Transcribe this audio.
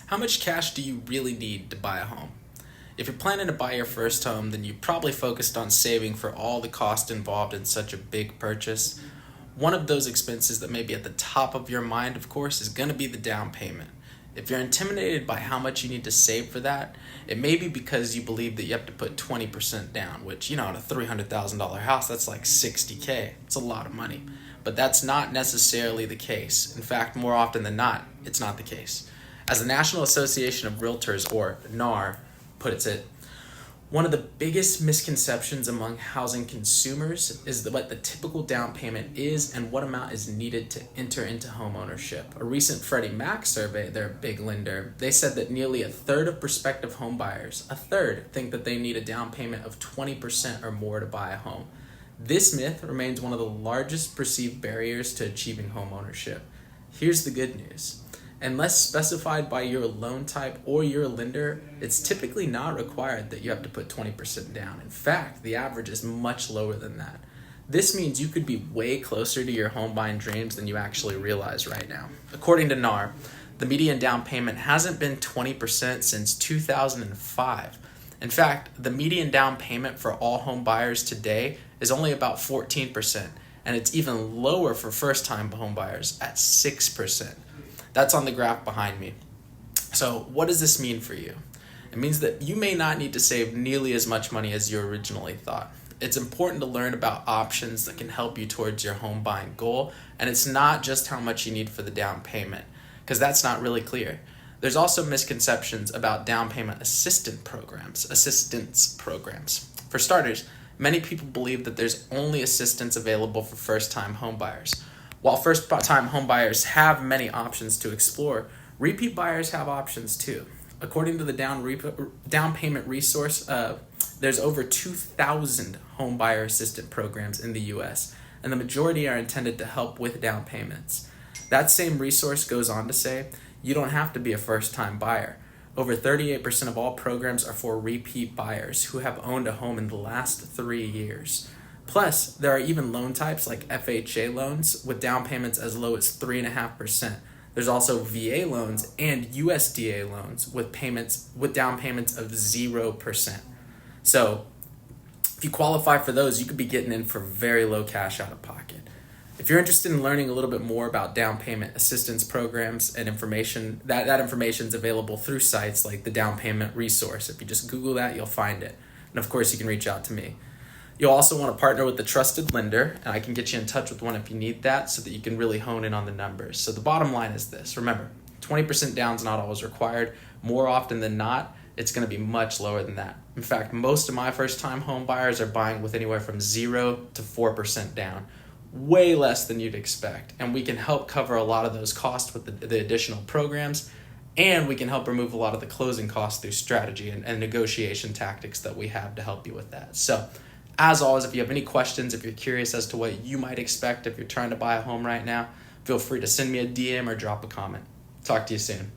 How much cash do you really need to buy a home? If you're planning to buy your first home, then you probably focused on saving for all the cost involved in such a big purchase. One of those expenses that may be at the top of your mind, of course, is going to be the down payment. If you're intimidated by how much you need to save for that, it may be because you believe that you have to put 20% down, which, on a $300,000 house, that's like $60K. It's a lot of money. But that's not necessarily the case. In fact, more often than not, it's not the case. As the National Association of Realtors, or NAR, puts it, one of the biggest misconceptions among housing consumers is what the typical down payment is and what amount is needed to enter into home ownership. A recent Freddie Mac survey, their big lender, they said that nearly a third of prospective home buyers, think that they need a down payment of 20% or more to buy a home. This myth remains one of the largest perceived barriers to achieving home ownership. Here's the good news. Unless specified by your loan type or your lender, it's typically not required that you have to put 20% down. In fact, the average is much lower than that. This means you could be way closer to your home buying dreams than you actually realize right now. According to NAR, the median down payment hasn't been 20% since 2005. In fact, the median down payment for all home buyers today is only about 14%, and it's even lower for first-time home buyers at 6%. That's on the graph behind me. So what does this mean for you? It means that you may not need to save nearly as much money as you originally thought. It's important to learn about options that can help you towards your home buying goal, and it's not just how much you need for the down payment, because that's not really clear. There's also misconceptions about down payment assistance programs. For starters, many people believe that there's only assistance available for first-time homebuyers. While first-time homebuyers have many options to explore, repeat buyers have options too. According to the down payment resource, there's over 2,000 homebuyer assistance programs in the U.S., and the majority are intended to help with down payments. That same resource goes on to say, you don't have to be a first-time buyer. Over 38% of all programs are for repeat buyers who have owned a home in the last 3 years. Plus, there are even loan types like FHA loans with down payments as low as 3.5%. There's also VA loans and USDA loans with down payments of 0%. So, if you qualify for those, you could be getting in for very low cash out of pocket. If you're interested in learning a little bit more about down payment assistance programs and information, that information is available through sites like the Down Payment Resource. If you just Google that, you'll find it. And of course, you can reach out to me. You'll also want to partner with a trusted lender, and I can get you in touch with one if you need that so that you can really hone in on the numbers. So the bottom line is this. Remember, 20% down is not always required. More often than not, it's going to be much lower than that. In fact, most of my first-time home buyers are buying with anywhere from 0 to 4% down. Way less than you'd expect. And we can help cover a lot of those costs with the additional programs, and we can help remove a lot of the closing costs through strategy and negotiation tactics that we have to help you with that. So, as always, if you have any questions, if you're curious as to what you might expect if you're trying to buy a home right now, feel free to send me a DM or drop a comment. Talk to you soon.